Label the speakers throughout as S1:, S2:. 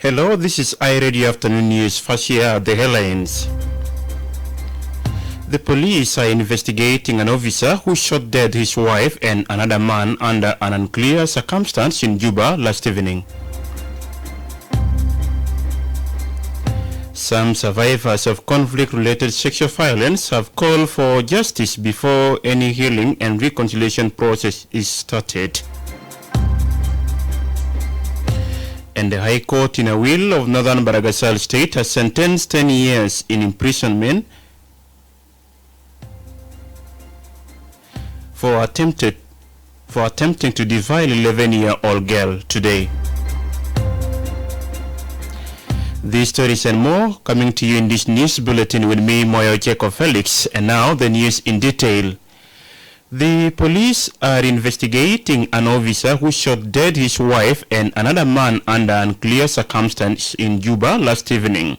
S1: Hello, this is iRadio Afternoon News. First here, the headlines. The police are investigating an officer who shot dead his wife and another man under an unclear circumstance in Juba last evening. Some survivors of conflict-related sexual violence have called for justice before any healing and reconciliation process is started. And the High Court in Awil of Northern Baragazal State has sentenced 10 years in imprisonment for attempting to defile 11-year-old girl today. These stories and more coming to you in this news bulletin with me, Moyo Jacob Felix, and now the news in detail. The police are investigating an officer who shot dead his wife and another man under unclear circumstances in Juba last evening.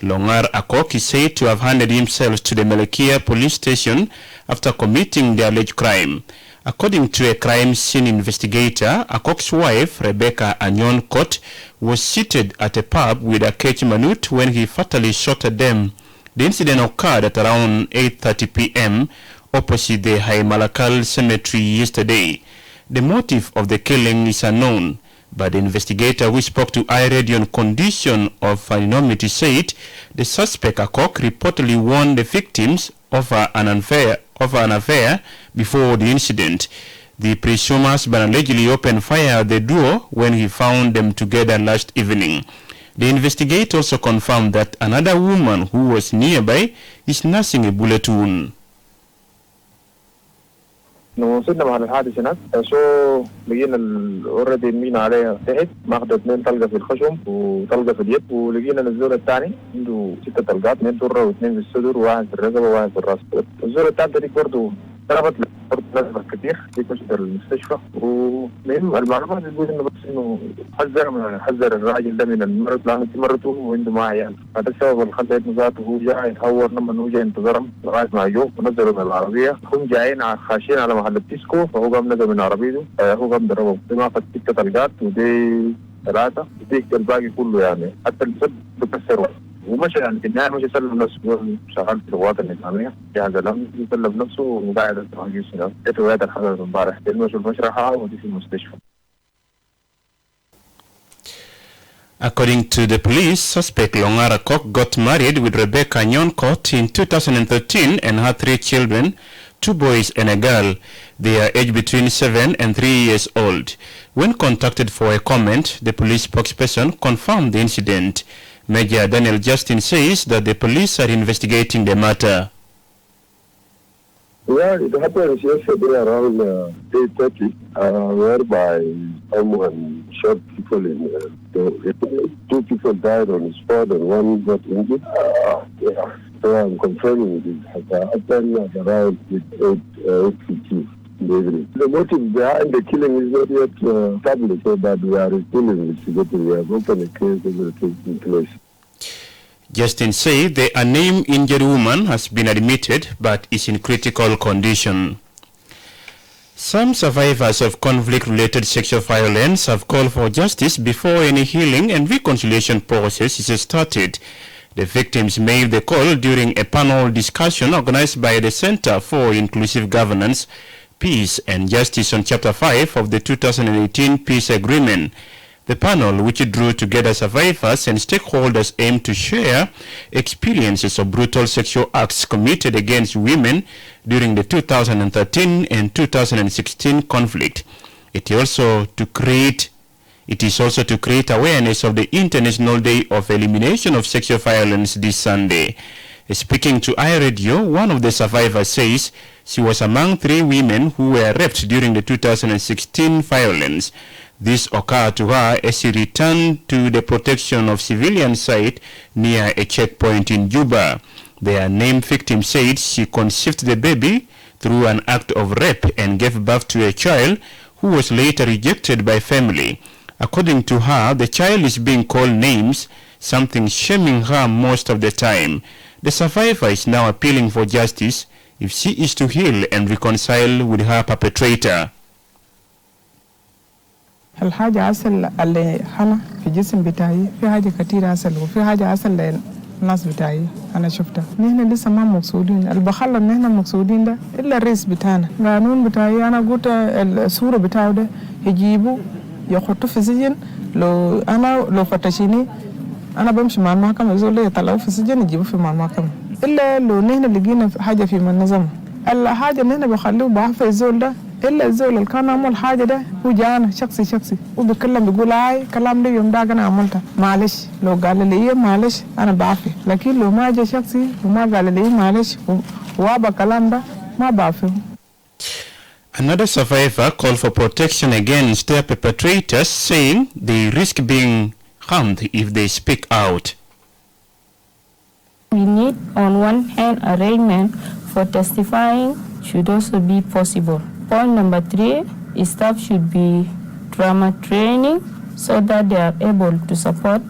S1: Longar Akok is said to have handed himself to the Melekia police station after committing the alleged crime. According to a crime scene investigator, Akok's wife, Rebecca Anyon Kot, was seated at a pub with Akechi Manut when he fatally shot at them. The incident occurred at around 8:30 p.m. opposite the High Malakal Cemetery yesterday. The motive of the killing is unknown, but the investigator who spoke to iRadio on condition of anonymity said the suspect Akok reportedly warned the victims of an affair before the incident. The presumed husband allegedly opened fire at the duo when he found them together last evening. The investigator also confirmed that another woman who was nearby is nursing a bullet wound.
S2: وصلنا مع الحادث هناك سو لقينا اوريدي المينا عليها تحت ماخذ 2 طلقه في الخشم وطلقه في اليد ولقينا الزول الثاني عنده 6 طلقات 2 طره و2 في الصدر وواحد في الرقبه وواحد في الراس. الزول الثالثه دي برضه ضربت لازمه كثير في كشف المستشفى. ومهم المعلومات بتقول انه بس انه حذر الراجل ده من المرض لانه مرته وعنده معه عيال. هذا السبب اللي خلى ابنه ذاته هو جاي يتهور لما هو جاي ينتظرهم لغايه ما يجوا ونزلوا من العربيه. هم جايين خاشين على محل الديسكو فهو قام نزل من عربيته هو قام ضربه بما فت 6 طلقات ودي 3 وديك الباقي كله يعني حتى الفد بكسره. ومشى يعني في النهايه مشى سلم نفسه شغال في القوات النظاميه جهاز الامن سلم نفسه وقاعد التراجيس هنا. جت روايه الحدث امبارح المشوا المشرحه ودي في المستشفى.
S1: According to the police, suspect Longara Kok got married with Rebecca Nyonkot in 2013 and had 3 children, 2 boys and a girl. They are aged between 7 and 3 years old. When contacted for a comment, the police spokesperson confirmed the incident. Major Daniel Justin says that the police are investigating the matter.
S3: Yeah, it happened yesterday around 8:30, whereby someone shot people in 2 people died on the spot and 1 got injured. So I'm confirming this has happened at around 8:50. The motive behind the killing is not yet established, so that we are still investigating. We have opened a case and it is in place.
S1: Justin said the unnamed injured woman has been admitted but is in critical condition. Some survivors of conflict-related sexual violence have called for justice before any healing and reconciliation process is started. The victims made the call during a panel discussion organized by the Center for Inclusive Governance, Peace and Justice on Chapter 5 of the 2018 Peace Agreement. The panel, which drew together survivors and stakeholders, aimed to share experiences of brutal sexual acts committed against women during the 2013 and 2016 conflict. It is also to create awareness of the International Day of Elimination of Sexual Violence this Sunday. Speaking to iRadio, one of the survivors says she was among 3 women who were raped during the 2016 violence. This occurred to her as she returned to the protection of civilian site near a checkpoint in Juba. The unnamed victim said she conceived the baby through an act of rape and gave birth to a child who was later rejected by family. According to her, the child is being called names, something shaming her most of the time. The survivor is now appealing for justice if she is to heal and reconcile with her perpetrator.
S4: الحاجة أصل اللي أنا في جسم بتاعي في حاجة كتير أصل وفي حاجة أصل للناس بتاعي أنا شفتها. نحن لسه ما مقصودين البخلة نحن مقصودين ده إلا الرئيس بتاعنا. قانون بتاعي أنا قلت الصورة بتاعه ده يجيبوا يخطوا في سجن. لو فتشيني أنا بمشي مع المحكمة يقول لي يطلعوا في السجن يجيبوا في مع المحكمة. إلا لو نحن لقينا حاجة في منظمة الحاجة نحن بخليه بعفة الزول ده. إلا الزول اللي كان عمل حاجة ده هو جانا شخصي وبيتكلم بيقول هاي كلام ده يوم ده أنا عملته معلش. لو قال لي إيه معلش أنا بعفي. لكن لو ما جا شخصي وما قال لي إيه معلش وابا كلام ده ما بعفيه.
S1: Another survivor called for protection against their perpetrators, saying they risk being harmed if they speak out.
S5: We need, on one hand, arrangement for testifying should also be possible. Point number 3 is staff should be trauma training so that they are able to support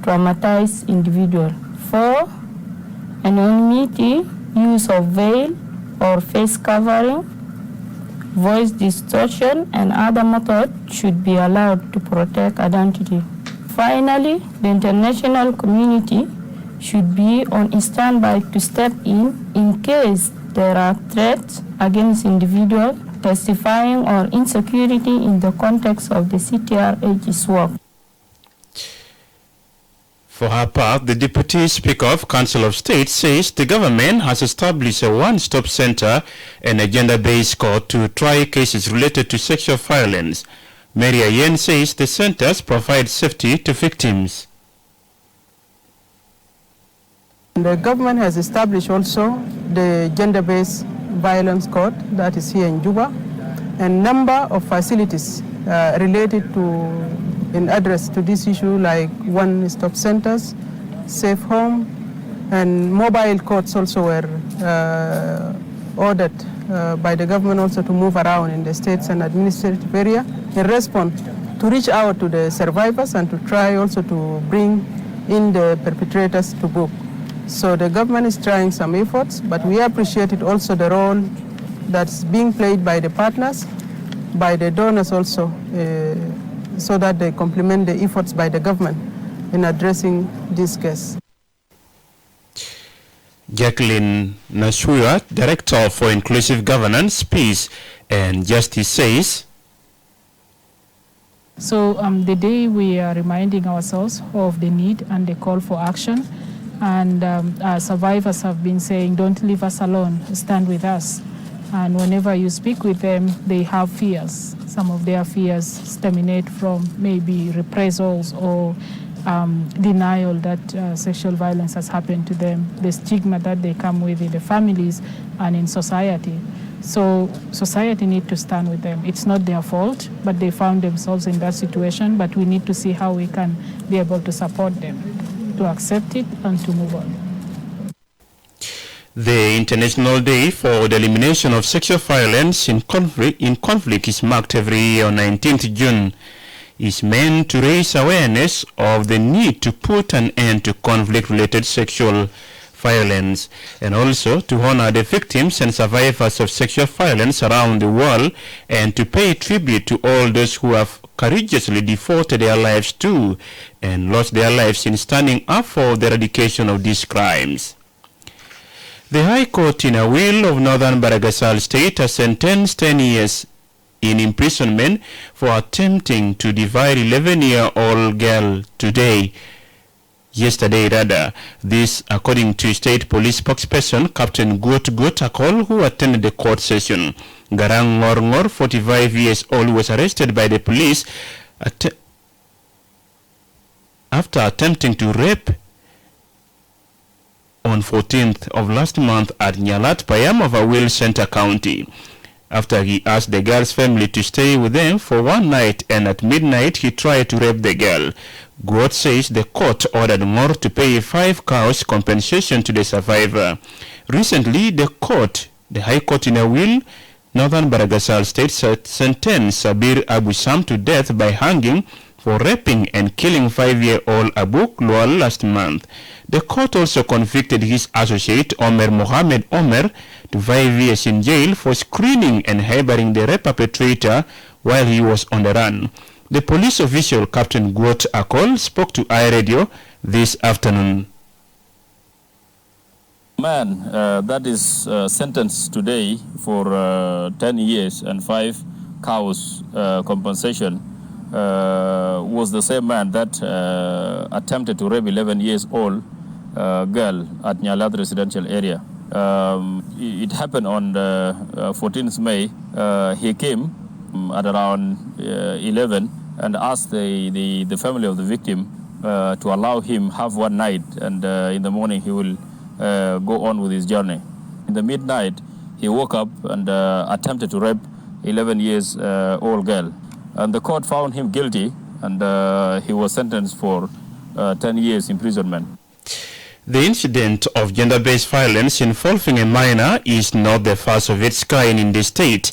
S5: traumatized individuals. 4, anonymity, use of veil or face covering, voice distortion, and other methods should be allowed to protect identity. Finally, the international community should be on standby to step in case there are threats against individuals testifying or insecurity in the context of the CTRH's work.
S1: For her part, the Deputy Speaker of Council of State says the government has established a one-stop center and a gender-based court to try cases related to sexual violence. Maria Yen says the centers provide safety to victims.
S4: The government has established also the gender-based violence court that is here in Juba, and number of facilities related to in address to this issue like one-stop centers, safe home, and mobile courts also were ordered by the government also to move around in the states and administrative area in response to reach out to the survivors and to try also to bring in the perpetrators to book. So the government is trying some efforts, but we appreciated also the role that's being played by the partners, by the donors also, so that they complement the efforts by the government in addressing this case.
S1: Jacqueline Nashuya, Director for Inclusive Governance, Peace and Justice, says,
S6: So the day we are reminding ourselves of the need and the call for action, and survivors have been saying, don't leave us alone, stand with us. And whenever you speak with them, they have fears. Some of their fears emanate from maybe reprisals or denial that sexual violence has happened to them, the stigma that they come with in the families and in society. So society needs to stand with them. It's not their fault, but they found themselves in that situation, but we need to see how we can be able to support them, to accept it and to move on.
S1: The International Day for the Elimination of Sexual Violence in Conflict is marked every year on 19th June. Is meant to raise awareness of the need to put an end to conflict-related sexual violence, and also to honor the victims and survivors of sexual violence around the world, and to pay tribute to all those who have courageously devoted their lives to and lost their lives in standing up for the eradication of these crimes. The High Court in Awil of Northern Baragazal State has sentenced 10 years in imprisonment for attempting to divide 11-year-old girl yesterday. This according to State Police spokesperson Captain Gut Akol, who attended the court session. Garang Ngor, 45 years old, was arrested by the police after attempting to rape on 14th of last month at Nyalat Payam of Awil Center County. After he asked the girl's family to stay with them for one night, and at midnight he tried to rape the girl. Guot says the court ordered Ngor to pay 5 cows compensation to the survivor. Recently, the High Court in Awil, Northern Baragazal State, sentenced Sabir Abu Sam to death by hanging for raping and killing 5-year-old Abu Lual last month. The court also convicted his associate Omer Mohammed Omer to 5 years in jail for screening and harboring the rape perpetrator while he was on the run. The police official, Captain Guot Akol, spoke to iRadio this afternoon.
S7: Man that is sentenced today for 10 years and 5 cows compensation was the same man that attempted to rape 11 years old girl at Nyalad residential area. It happened on the 14th May. He came at around 11 and asked the family of the victim to allow him have one night, and in the morning he will go on with his journey. In the midnight, he woke up and attempted to rape 11 years old girl. And the court found him guilty, and he was sentenced for 10 years imprisonment.
S1: The incident of gender-based violence involving a minor is not the first of its kind in the state.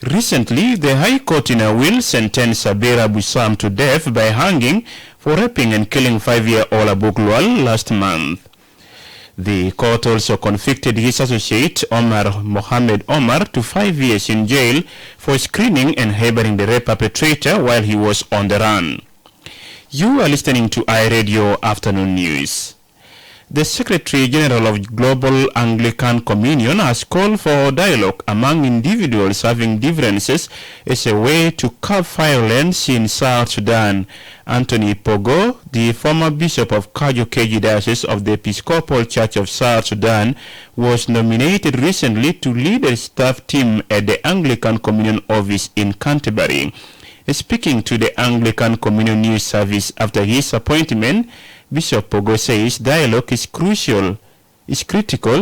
S1: Recently, the High Court in Awil sentenced Sabir Abu Sam to death by hanging for raping and killing 5-year-old Abu Lual last month. The court also convicted his associate Omar Mohammed Omar to 5 years in jail for screening and harboring the rape perpetrator while he was on the run. You are listening to iRadio Afternoon News. The Secretary General of Global Anglican Communion has called for dialogue among individuals having differences as a way to curb violence in South Sudan. Anthony Pogo, the former Bishop of Kajo-Keji Diocese of the Episcopal Church of South Sudan, was nominated recently to lead a staff team at the Anglican Communion office in Canterbury. Speaking to the Anglican Communion News Service after his appointment, Bishop Pogo says dialogue is critical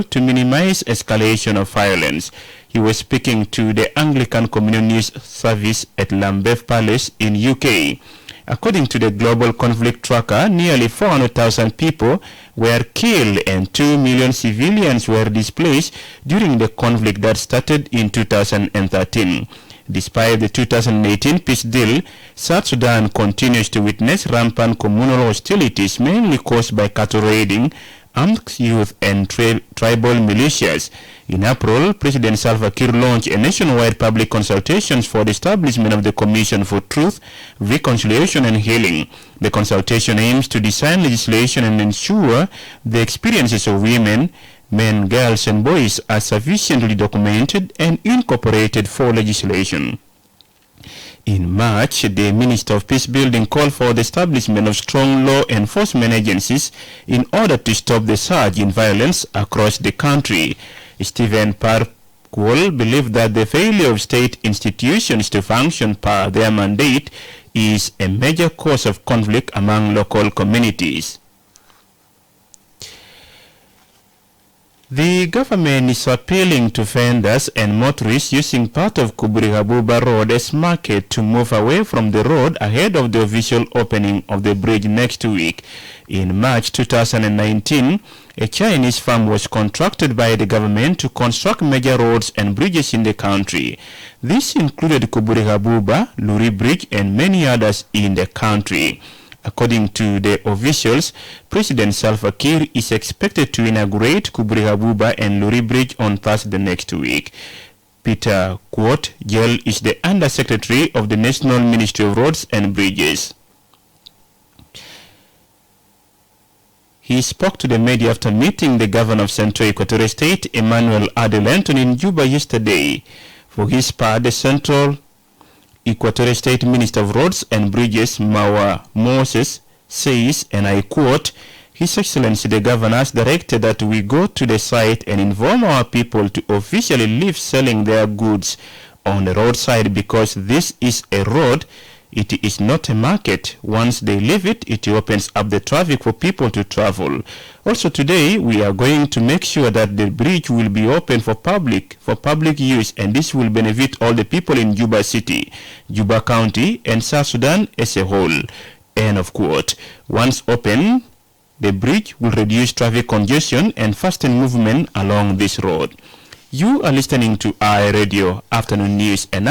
S1: to minimize escalation of violence. He was speaking to the Anglican Communion News Service at Lambeth Palace in UK. According to the Global Conflict Tracker, nearly 400,000 people were killed and 2 million civilians were displaced during the conflict that started in 2013. Despite the 2018 peace deal, South Sudan continues to witness rampant communal hostilities mainly caused by cattle raiding, armed youth and tribal militias. In April, President Salva Kiir launched a nationwide public consultations for the establishment of the Commission for Truth, Reconciliation and Healing. The consultation aims to design legislation and ensure the experiences of women, men, girls and boys are sufficiently documented and incorporated for legislation. In March, the Minister of Peace Building called for the establishment of strong law enforcement agencies in order to stop the surge in violence across the country. Stephen Parkwall believed that the failure of state institutions to function per their mandate is a major cause of conflict among local communities. The government is appealing to vendors and motorists using part of Kuburi-Habuba Road as market to move away from the road ahead of the official opening of the bridge next week. In March 2019, a Chinese firm was contracted by the government to construct major roads and bridges in the country. This included Kuburi-Habuba, Luri Bridge, and many others in the country. According to the officials, President Salva Kiir is expected to inaugurate Kuburi-Habuba and Luri Bridge on Thursday next week. Peter Quot Gel is the Undersecretary of the National Ministry of Roads and Bridges. He spoke to the media after meeting the governor of Central Equatorial State, Emmanuel Adelanton, in Juba yesterday. For his part, the Central Equatorial State Minister of Roads and Bridges, Mawa Moses, says, and I quote, His Excellency the Governor has directed that we go to the site and inform our people to officially leave selling their goods on the roadside because this is a road. It is not a market. Once they leave it, it opens up the traffic for people to travel. Also today, we are going to make sure that the bridge will be open for public use, and this will benefit all the people in Juba City, Juba County, and South Sudan as a whole. End of quote. Once open, the bridge will reduce traffic congestion and fasten movement along this road. You are listening to iRadio Afternoon News, and now